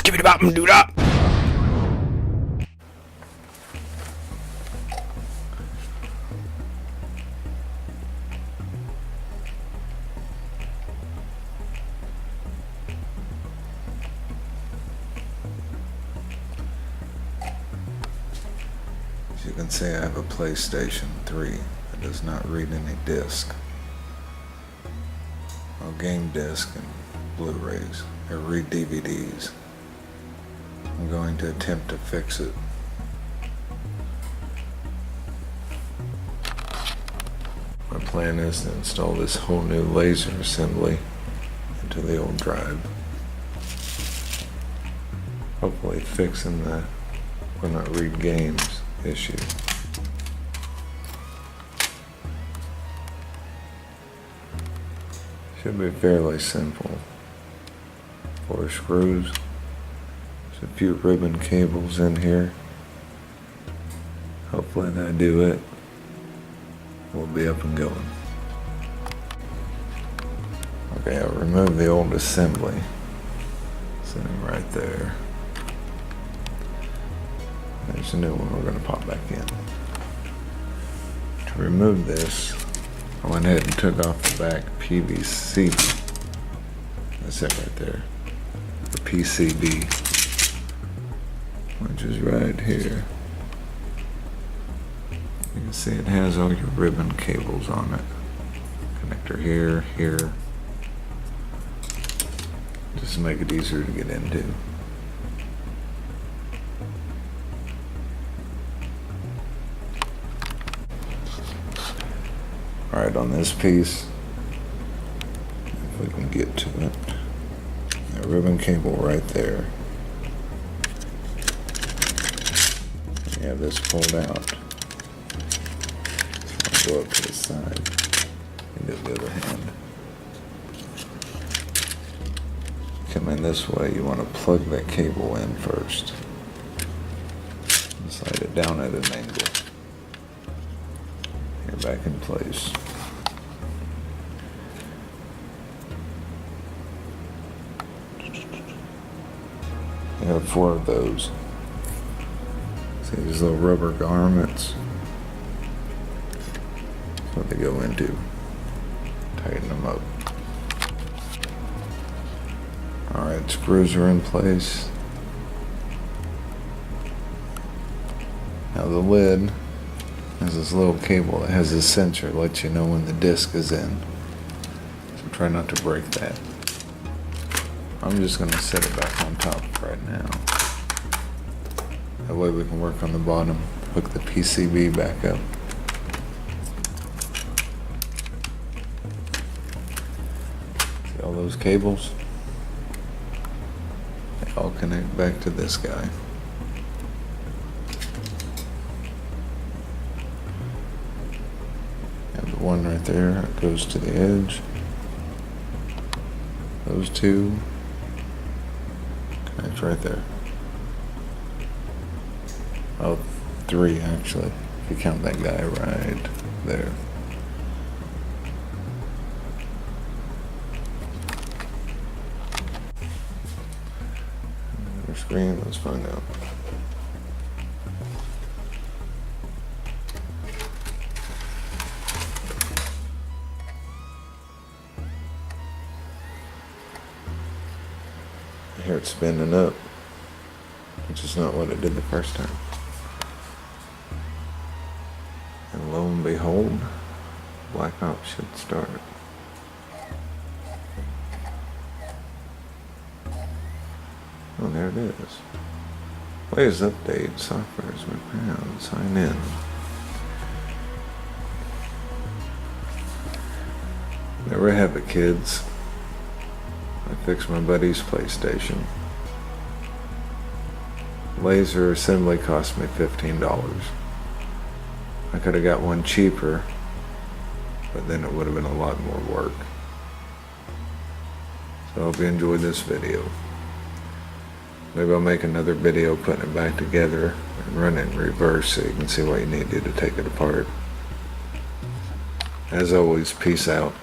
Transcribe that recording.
Tippity bop and doo da. As you can see, I have a PlayStation 3 that does not read any disc. Well, game disc and Blu-rays, or read DVDs. I'm going to attempt to fix it. My plan is to install this whole new laser assembly into the old drive. Hopefully fixing the will not read games issue. Should be fairly simple. 4 screws. There's a few ribbon cables in here. Hopefully that do it. We'll be up and going. Okay, I'll remove the old assembly. Sitting right there. There's a new one we're going to pop back in. To remove this, I went ahead and took off the back PVC. That's it right there. The PCB, which is right here. You can see it has all your ribbon cables on it. Connector here, here. Just to make it easier to get into. Alright, on this piece, if we can get to it, that ribbon cable right there. You have this pulled out. So I'll go up to the side and do the other hand. Come in this way, you want to plug that cable in first. And slide it down at an angle. You're back in place. You have 4 of those. See these little rubber garments? That's what they go into. Tighten them up. Alright, screws are in place. Now the lid has this little cable that has a sensor that lets you know when the disc is in. So try not to break that. I'm just going to set it back on top right now. That way we can work on the bottom, hook the PCB back up. See all those cables? They all connect back to this guy. And the one right there that goes to the edge. Those 2. It's right there. Oh, 3 actually, if you count that guy right there. Our screen, let's find out. I hear it spinning up, which is not what it did the first time. And lo and behold, Black Ops should start. Oh, there it is. Latest update, software is found. Sign in. There we have it, kids. I fixed my buddy's PlayStation. Laser assembly cost me $15. I could have got one cheaper, but then it would have been a lot more work. So I hope you enjoyed this video. Maybe I'll make another video putting it back together and run it in reverse so you can see what you need to do to take it apart. As always, peace out.